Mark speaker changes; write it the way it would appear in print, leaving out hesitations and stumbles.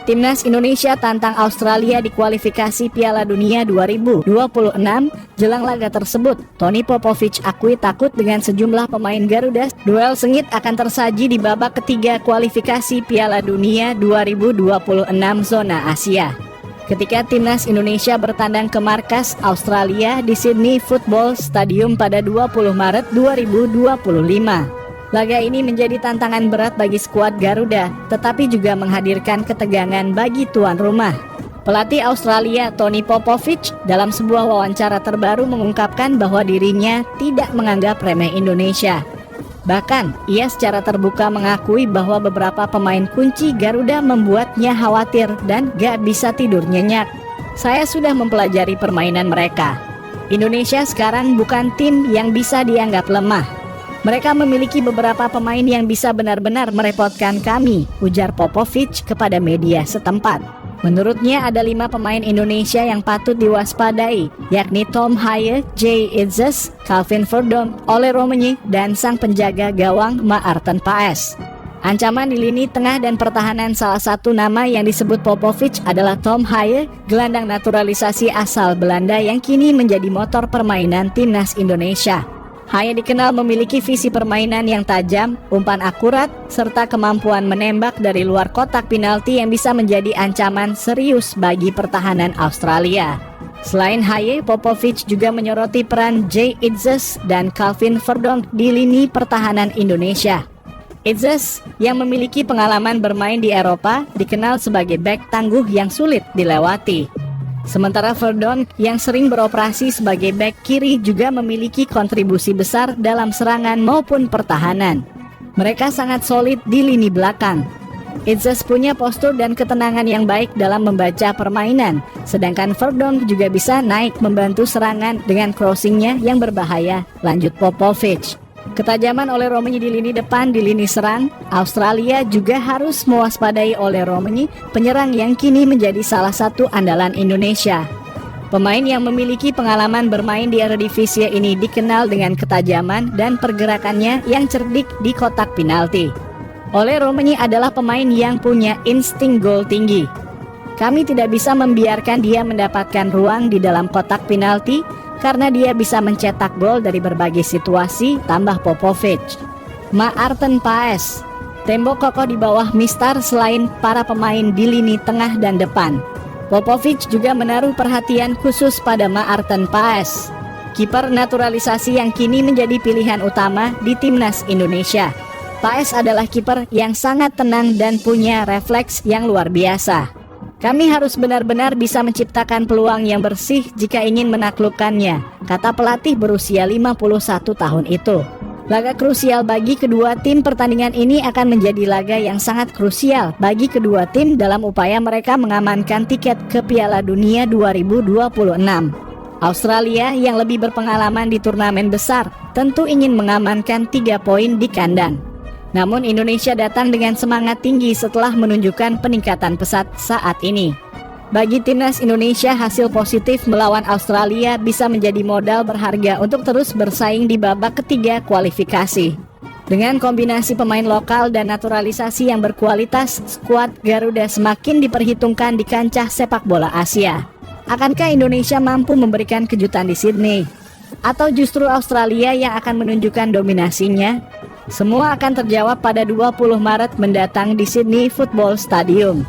Speaker 1: Timnas Indonesia tantang Australia di kualifikasi Piala Dunia 2026. Jelang laga tersebut, Tony Popovic akui takut dengan sejumlah pemain Garuda. Duel sengit akan tersaji di babak ketiga kualifikasi Piala Dunia 2026 zona Asia. Ketika Timnas Indonesia bertandang ke markas Australia di Sydney Football Stadium pada 20 Maret 2025. Laga ini menjadi tantangan berat bagi skuad Garuda, tetapi juga menghadirkan ketegangan bagi tuan rumah. Pelatih Australia Tony Popovic dalam sebuah wawancara terbaru mengungkapkan bahwa dirinya tidak menganggap remeh Indonesia. Bahkan, ia secara terbuka mengakui bahwa beberapa pemain kunci Garuda membuatnya khawatir dan gak bisa tidur nyenyak. Saya sudah mempelajari permainan mereka. Indonesia sekarang bukan tim yang bisa dianggap lemah. Mereka memiliki beberapa pemain yang bisa benar-benar merepotkan kami, ujar Popovic kepada media setempat. Menurutnya ada 5 pemain Indonesia yang patut diwaspadai, yakni Tom Haye, Jay Itzes, Calvin Verdonk, Ole Romenyi, dan sang penjaga gawang Maarten Paes. Ancaman di lini tengah dan pertahanan salah satu nama yang disebut Popovic adalah Tom Haye, gelandang naturalisasi asal Belanda yang kini menjadi motor permainan Timnas Indonesia. Haye dikenal memiliki visi permainan yang tajam, umpan akurat, serta kemampuan menembak dari luar kotak penalti yang bisa menjadi ancaman serius bagi pertahanan Australia. Selain Haye, Popovic juga menyoroti peran Jay Itzes dan Calvin Verdonk di lini pertahanan Indonesia. Itzes, yang memiliki pengalaman bermain di Eropa, dikenal sebagai bek tangguh yang sulit dilewati. Sementara Verdonk yang sering beroperasi sebagai bek kiri juga memiliki kontribusi besar dalam serangan maupun pertahanan. Mereka sangat solid di lini belakang. Itzes punya postur dan ketenangan yang baik dalam membaca permainan, sedangkan Verdonk juga bisa naik membantu serangan dengan crossingnya yang berbahaya, lanjut Popovic. Ketajaman Ole Romenyi di lini depan di lini serang, Australia juga harus mewaspadai Ole Romenyi, penyerang yang kini menjadi salah satu andalan Indonesia. Pemain yang memiliki pengalaman bermain di Eredivisie ini dikenal dengan ketajaman dan pergerakannya yang cerdik di kotak penalti. Ole Romenyi adalah pemain yang punya insting gol tinggi. Kami tidak bisa membiarkan dia mendapatkan ruang di dalam kotak penalti, karena dia bisa mencetak gol dari berbagai situasi, tambah Popovic. Maarten Paes, tembok kokoh di bawah mistar selain para pemain di lini tengah dan depan. Popovic juga menaruh perhatian khusus pada Maarten Paes, kiper naturalisasi yang kini menjadi pilihan utama di Timnas Indonesia. Paes adalah kiper yang sangat tenang dan punya refleks yang luar biasa. Kami harus benar-benar bisa menciptakan peluang yang bersih jika ingin menaklukkannya, kata pelatih berusia 51 tahun itu. Laga krusial bagi kedua tim. Pertandingan ini akan menjadi laga yang sangat krusial bagi kedua tim dalam upaya mereka mengamankan tiket ke Piala Dunia 2026. Australia yang lebih berpengalaman di turnamen besar tentu ingin mengamankan 3 poin di kandang. Namun Indonesia datang dengan semangat tinggi setelah menunjukkan peningkatan pesat saat ini. Bagi Timnas Indonesia, hasil positif melawan Australia bisa menjadi modal berharga untuk terus bersaing di babak ketiga kualifikasi. Dengan kombinasi pemain lokal dan naturalisasi yang berkualitas, skuad Garuda semakin diperhitungkan di kancah sepak bola Asia. Akankah Indonesia mampu memberikan kejutan di Sydney? Atau justru Australia yang akan menunjukkan dominasinya? Semua akan terjawab pada 20 Maret mendatang di Sydney Football Stadium.